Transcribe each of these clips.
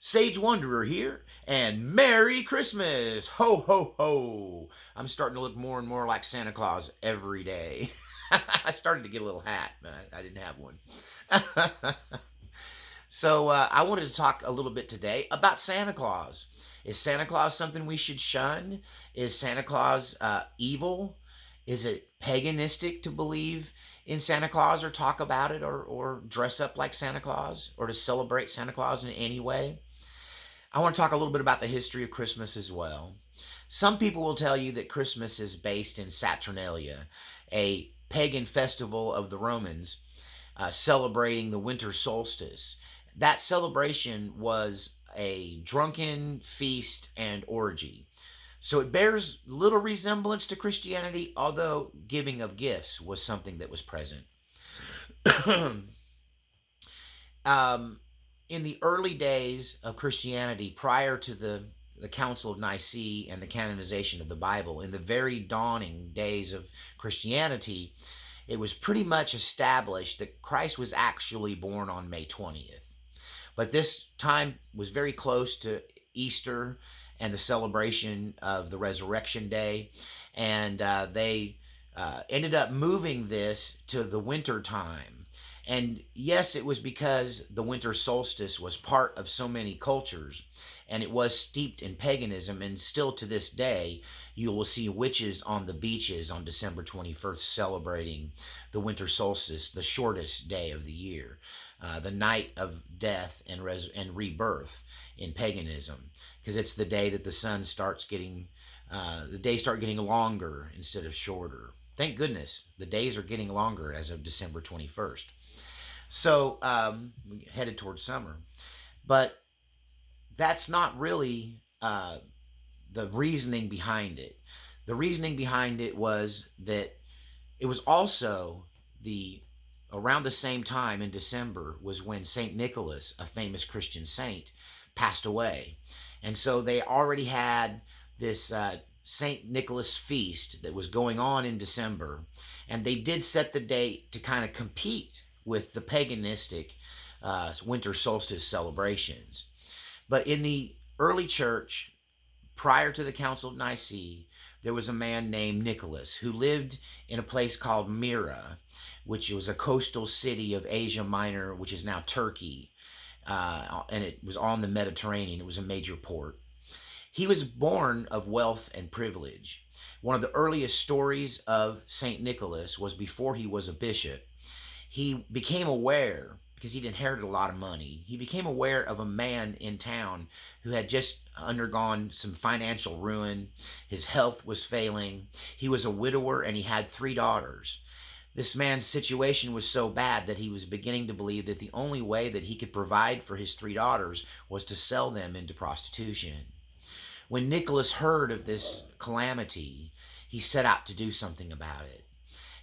Sage Wanderer here, and Merry Christmas! Ho, ho, ho! I'm starting to look more and more like Santa Claus every day. I started to get a little hat, but I didn't have one. So I wanted to talk a little bit today about Santa Claus. Is Santa Claus something we should shun? Is Santa Claus evil? Is it paganistic to believe in Santa Claus or talk about it or dress up like Santa Claus or to celebrate Santa Claus in any way? I want to talk a little bit about the history of Christmas as well. Some people will tell you that Christmas is based in Saturnalia, a pagan festival of the Romans celebrating the winter solstice. That celebration was a drunken feast and orgy. So it bears little resemblance to Christianity, although giving of gifts was something that was present. um, in the early days of Christianity, prior to the Council of Nicaea and the canonization of the Bible, in the very dawning days of Christianity, it was pretty much established that Christ was actually born on May 20th. But this time was very close to Easter and the celebration of the Resurrection Day, and they ended up moving this to the winter time. And yes, it was because the winter solstice was part of so many cultures and it was steeped in paganism. And still to this day, you will see witches on the beaches on December 21st celebrating the winter solstice, the shortest day of the year, the night of death and rebirth in paganism, because it's the day that the sun starts getting, the days start getting longer instead of shorter. Thank goodness the days are getting longer as of December 21st. So we headed towards summer. But that's not really the reasoning behind it. The reasoning behind it was that it was also the around the same time in December was when Saint Nicholas, a famous Christian saint, passed away. And so they already had this St. Nicholas feast that was going on in December, and they did set the date to kind of compete with the paganistic winter solstice celebrations. But in the early church, prior to the Council of Nicaea, there was a man named Nicholas who lived in a place called Myra, which was a coastal city of Asia Minor, which is now Turkey, and it was on the Mediterranean. It was a major port. He was born of wealth and privilege. One of the earliest stories of St. Nicholas was before he was a bishop. He became aware, because he'd inherited a lot of money, he became aware of a man in town who had just undergone some financial ruin. His health was failing. He was a widower and he had 3 daughters. This man's situation was so bad that he was beginning to believe that the only way that he could provide for his 3 daughters was to sell them into prostitution. When Nicholas heard of this calamity, he set out to do something about it.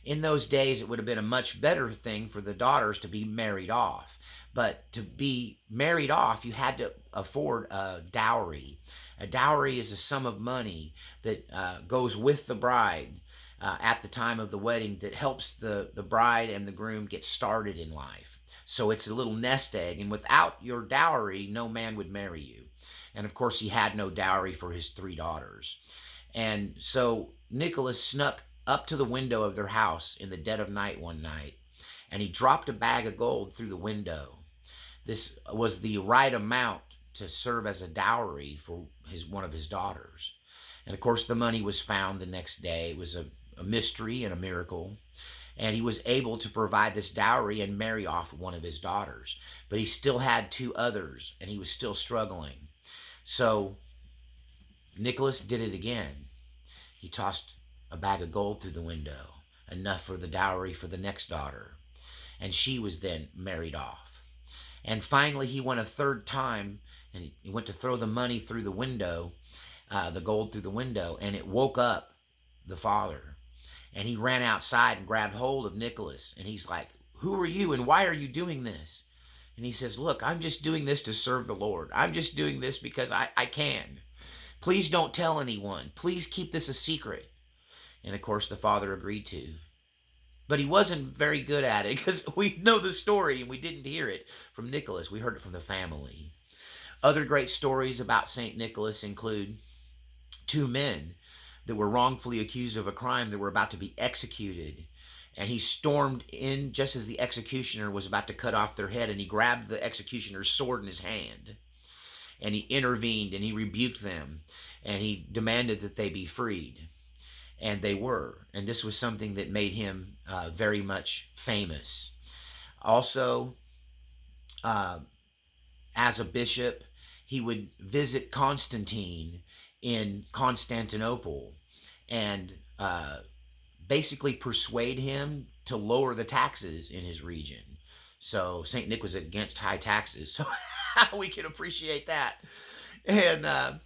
In those days, it would have been a much better thing for the daughters to be married off. But to be married off, you had to afford a dowry. A dowry is a sum of money that goes with the bride at the time of the wedding that helps the bride and the groom get started in life. So it's a little nest egg, and without your dowry, no man would marry you. And of course, he had no dowry for his 3 daughters. And so Nicholas snuck up to the window of their house in the dead of night one night, and he dropped a bag of gold through the window. This was the right amount to serve as a dowry for one of his daughters. And of course, the money was found the next day. It was a mystery and a miracle. And he was able to provide this dowry and marry off one of his daughters. But he still had 2 others, and he was still struggling. So Nicholas did it again. He tossed a bag of gold through the window, enough for the dowry for the next daughter. And she was then married off. And finally, he went a 3rd time, and he went to throw the money through the window, the gold through the window, and it woke up the father. And he ran outside and grabbed hold of Nicholas, and he's like, "Who are you, and why are you doing this?" And he says, "Look, I'm just doing this to serve the Lord. I'm just doing this because I can. Please don't tell anyone. Please keep this a secret." And of course, the father agreed to. But he wasn't very good at it, because we know the story and we didn't hear it from Nicholas. We heard it from the family. Other great stories about St. Nicholas include two men that were wrongfully accused of a crime that were about to be executed. And he stormed in just as the executioner was about to cut off their head, and he grabbed the executioner's sword in his hand. And he intervened and he rebuked them, and he demanded that they be freed. And they were. And this was something that made him very much famous. Also, uh, as a bishop, he would visit Constantine in Constantinople and basically persuade him to lower the taxes in his region. So St. Nick was against high taxes. So we can appreciate that. And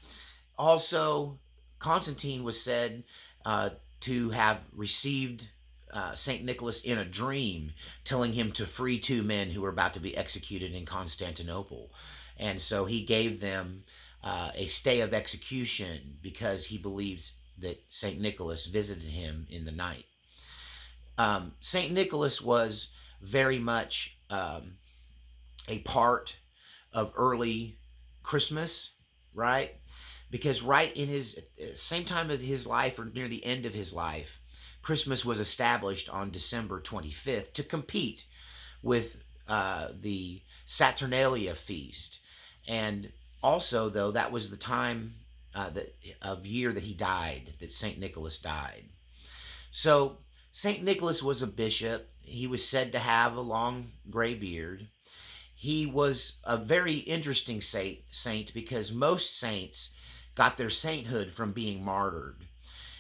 also, Constantine was said uh, to have received St. Nicholas in a dream, telling him to free two men who were about to be executed in Constantinople. And so he gave them a stay of execution because he believes that St. Nicholas visited him in the night. St. Nicholas was very much a part of early Christmas, right? Because right in his same time of his life, or near the end of his life, Christmas was established on December 25th to compete with the Saturnalia feast. And also, though, that was the time of year that he died, that St. Nicholas died. So St. Nicholas was a bishop. He was said to have a long gray beard. He was a very interesting saint because most saints got their sainthood from being martyred.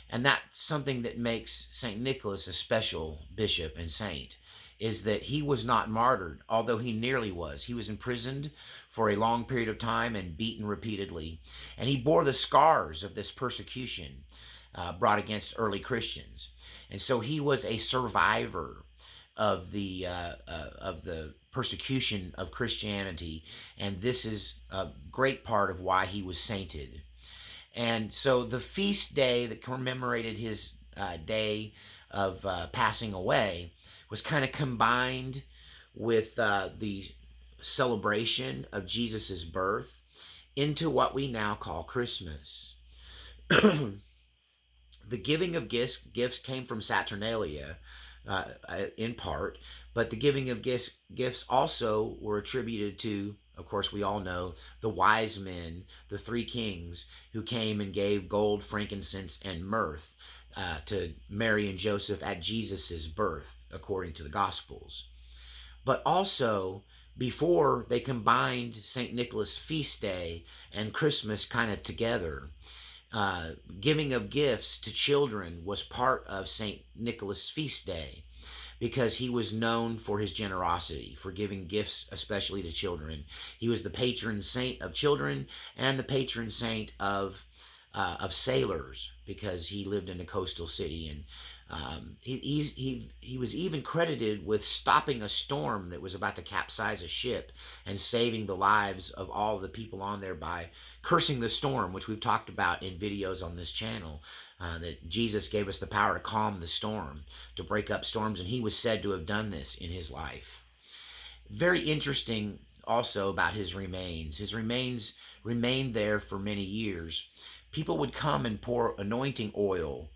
And that's something that makes St. Nicholas a special bishop and saint, is that he was not martyred, although he nearly was. He was imprisoned for a long period of time and beaten repeatedly. And he bore the scars of this persecution brought against early Christians. And so he was a survivor of the persecution of Christianity, and this is a great part of why he was sainted. And so the feast day that commemorated his day of passing away was kind of combined with the celebration of Jesus's birth into what we now call Christmas. The giving of gifts came from Saturnalia in part, but the giving of gifts also were attributed to, of course, we all know the wise men, the three kings who came and gave gold, frankincense, and myrrh to Mary and Joseph at Jesus's birth, according to the Gospels. But also, before they combined St. Nicholas feast day and Christmas kind of together, giving of gifts to children was part of St. Nicholas feast day because he was known for his generosity, for giving gifts especially to children. He was the patron saint of children and the patron saint of sailors because he lived in a coastal city. And he was even credited with stopping a storm that was about to capsize a ship and saving the lives of all the people on there by cursing the storm, which we've talked about in videos on this channel. That Jesus gave us the power to calm the storm, to break up storms, and he was said to have done this in his life. Very interesting also about his remains. His remains remained there for many years. People would come and pour anointing oil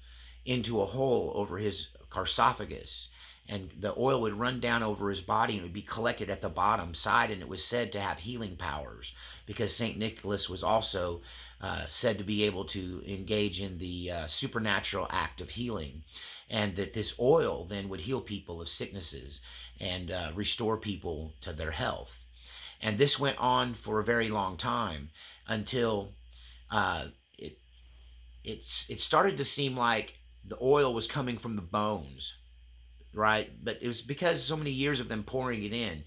into a hole over his sarcophagus, and the oil would run down over his body and it would be collected at the bottom side, and it was said to have healing powers because St. Nicholas was also said to be able to engage in the supernatural act of healing, and that this oil then would heal people of sicknesses and restore people to their health. And this went on for a very long time until uh, it, it started to seem like the oil was coming from the bones, right? But it was because so many years of them pouring it in.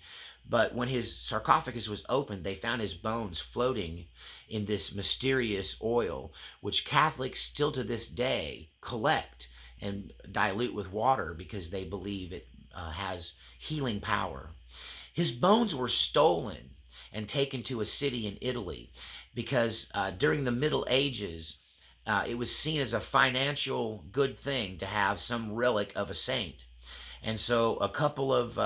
But when his sarcophagus was opened, they found his bones floating in this mysterious oil, which Catholics still to this day collect and dilute with water because they believe it has healing power. His bones were stolen and taken to a city in Italy because during the Middle Ages, it was seen as a financial good thing to have some relic of a saint. And so a couple of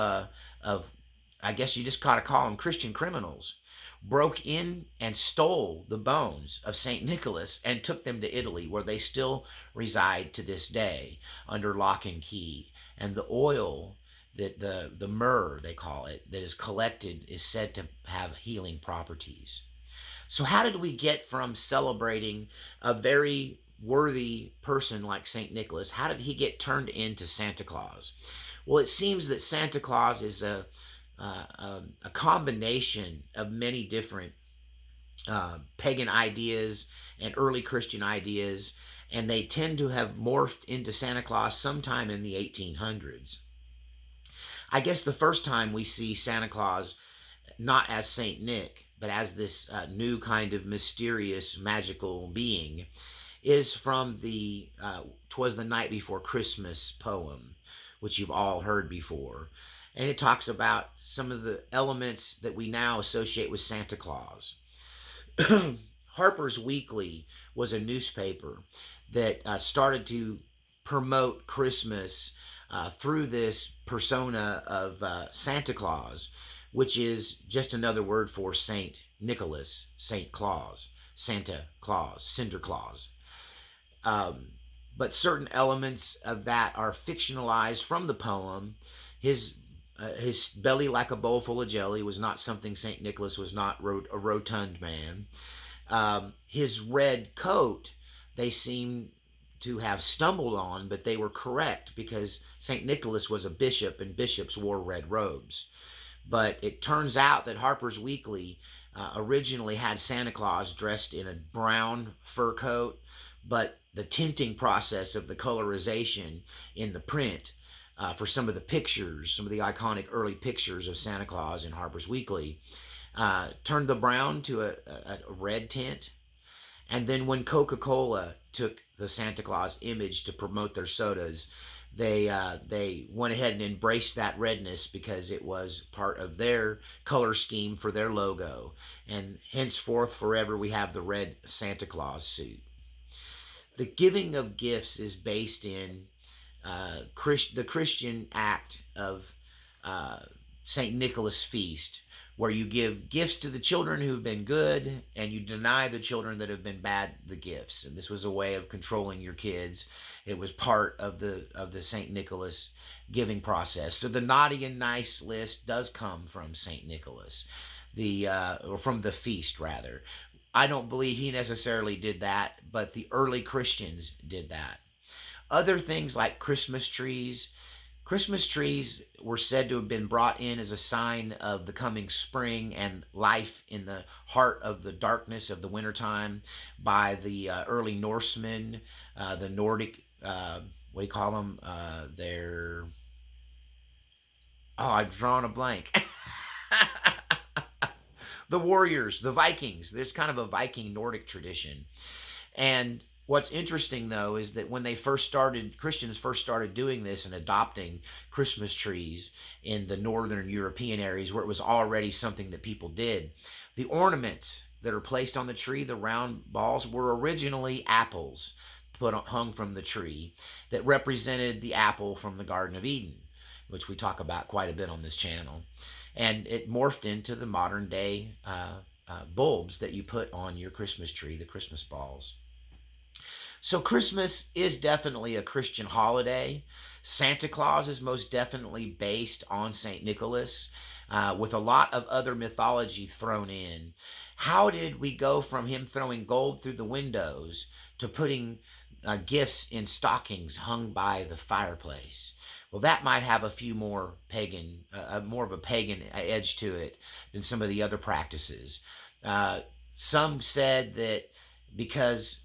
I guess you just gotta call them Christian criminals, broke in and stole the bones of St. Nicholas and took them to Italy, where they still reside to this day under lock and key. And the oil that the myrrh, they call it, that is collected is said to have healing properties. So, how did we get from celebrating a very worthy person like St. Nicholas? How did he get turned into Santa Claus? Well, it seems that Santa Claus is a combination of many different pagan ideas and early Christian ideas, and they tend to have morphed into Santa Claus sometime in the 1800s. I guess the first time we see Santa Claus not as Saint Nick, but as this new kind of mysterious magical being, is from the "Twas the Night Before Christmas" poem, which you've all heard before, and it talks about some of the elements that we now associate with Santa Claus. Harper's Weekly was a newspaper that started to promote Christmas through this persona of Santa Claus, which is just another word for Saint Nicholas, Saint Claus, Santa Claus, Cinder Claus. Um, but certain elements of that are fictionalized from the poem. His belly like a bowl full of jelly was not something Saint Nicholas was not a rotund man. His red coat, they seem to have stumbled on, but they were correct because St. Nicholas was a bishop and bishops wore red robes. But it turns out that Harper's Weekly originally had Santa Claus dressed in a brown fur coat, but the tinting process of the colorization in the print for some of the pictures, some of the iconic early pictures of Santa Claus in Harper's Weekly, turned the brown to a red tint. And then when Coca-Cola took the Santa Claus image to promote their sodas, they went ahead and embraced that redness because it was part of their color scheme for their logo. And henceforth, forever, we have the red Santa Claus suit. The giving of gifts is based in the Christian act of uh, St. Nicholas Feast, where you give gifts to the children who've been good and you deny the children that have been bad the gifts. And this was a way of controlling your kids. It was part of the St. Nicholas giving process. So the naughty and nice list does come from St. Nicholas, or from the feast rather. I don't believe he necessarily did that, but the early Christians did that. Other things like Christmas trees were said to have been brought in as a sign of the coming spring and life in the heart of the darkness of the wintertime by the early Norsemen, the Nordic, what do you call them? They're, oh, I've drawn a blank. The warriors, the Vikings. There's kind of a Viking Nordic tradition. And what's interesting though is that when Christians first started doing this and adopting Christmas trees in the northern European areas where it was already something that people did, the ornaments that are placed on the tree, the round balls, were originally apples hung from the tree that represented the apple from the Garden of Eden, which we talk about quite a bit on this channel. And it morphed into the modern day bulbs that you put on your Christmas tree, the Christmas balls. So Christmas is definitely a Christian holiday. Santa Claus is most definitely based on St. Nicholas, with a lot of other mythology thrown in. How did we go from him throwing gold through the windows to putting gifts in stockings hung by the fireplace? Well, that might have a few more more of a pagan edge to it than some of the other practices. Some said that because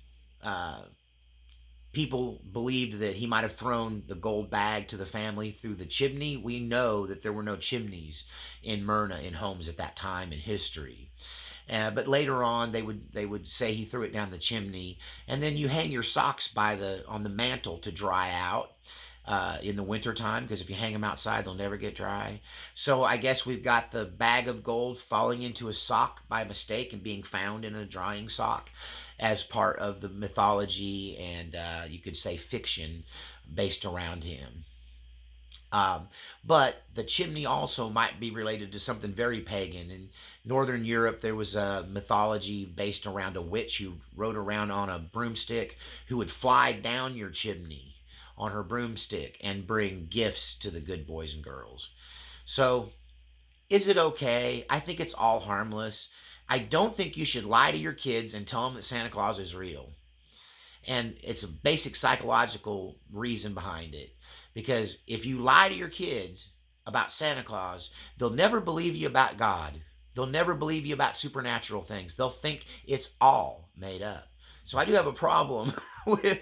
people believed that he might have thrown the gold bag to the family through the chimney. We know that there were no chimneys in Myrna in homes at that time in history. But later on, they would say he threw it down the chimney, and then you hang your socks on the mantle to dry out in the wintertime, because if you hang them outside, they'll never get dry. So I guess we've got the bag of gold falling into a sock by mistake and being found in a drying sock as part of the mythology and you could say fiction based around him. Um, but the chimney also might be related to something very pagan. In Northern Europe, there was a mythology based around a witch who rode around on a broomstick who would fly down your chimney on her broomstick and bring gifts to the good boys and girls. So, is it okay? I think it's all harmless. I don't think you should lie to your kids and tell them that Santa Claus is real. And it's a basic psychological reason behind it. Because if you lie to your kids about Santa Claus, they'll never believe you about God. They'll never believe you about supernatural things. They'll think it's all made up. So I do have a problem with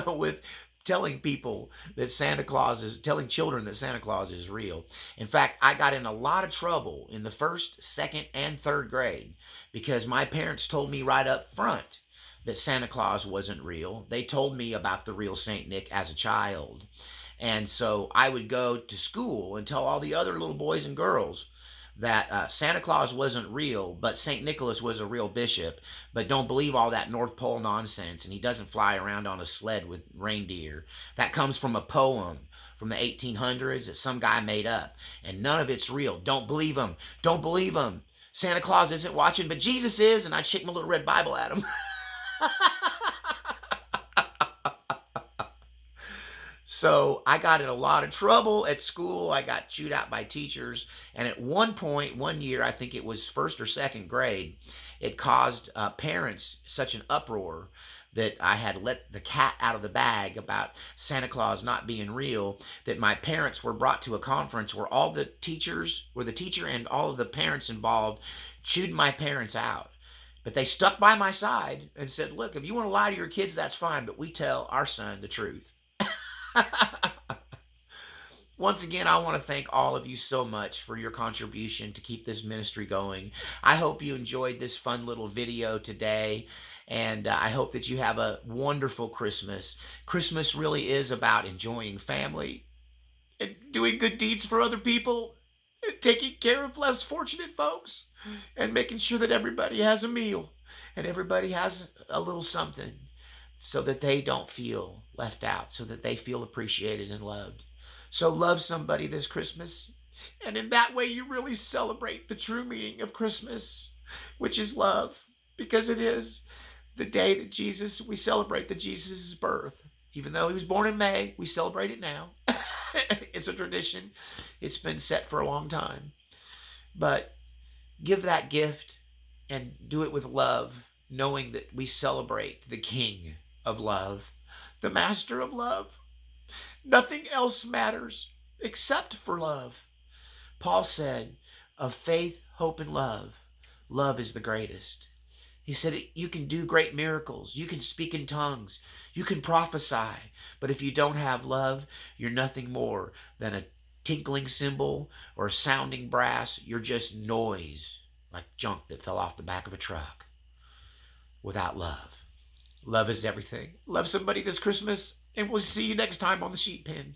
with telling people that Santa Claus is telling children that Santa Claus is real. In fact, I got in a lot of trouble in the first, second, and third grade because my parents told me right up front that Santa Claus wasn't real. They told me about the real Saint Nick as a child. And so I would go to school and tell all the other little boys and girls that Santa Claus wasn't real, but St. Nicholas was a real bishop. But don't believe all that North Pole nonsense, and he doesn't fly around on a sled with reindeer. That comes from a poem from the 1800s that some guy made up, and none of it's real. Don't believe him. Don't believe him. Santa Claus isn't watching, but Jesus is, and I'd shake my little red Bible at him. So I got in a lot of trouble at school. I got chewed out by teachers. And at one point, one year, I think it was first or second grade, it caused parents such an uproar that I had let the cat out of the bag about Santa Claus not being real, that my parents were brought to a conference where all the teachers, where the teacher and all of the parents involved chewed my parents out. But they stuck by my side and said, look, if you want to lie to your kids, that's fine, but we tell our son the truth. Once again, I want to thank all of you so much for your contribution to keep this ministry going. I hope you enjoyed this fun little video today, and I hope that you have a wonderful Christmas. Christmas really is about enjoying family and doing good deeds for other people and taking care of less fortunate folks and making sure that everybody has a meal and everybody has a little something so that they don't feel left out, so that they feel appreciated and loved. So love somebody this Christmas. And in that way, you really celebrate the true meaning of Christmas, which is love, because it is the day that we celebrate the Jesus' birth. Even though he was born in May, we celebrate it now. It's a tradition. It's been set for a long time. But give that gift and do it with love, knowing that we celebrate the King of love, the Master of love. Nothing else matters except for love. Paul said, of faith, hope, and love, love is the greatest. He said, you can do great miracles. You can speak in tongues. You can prophesy. But if you don't have love, you're nothing more than a tinkling cymbal or a sounding brass. You're just noise, like junk that fell off the back of a truck without love. Love is everything. Love somebody this Christmas, and we'll see you next time on the Sheep Pen.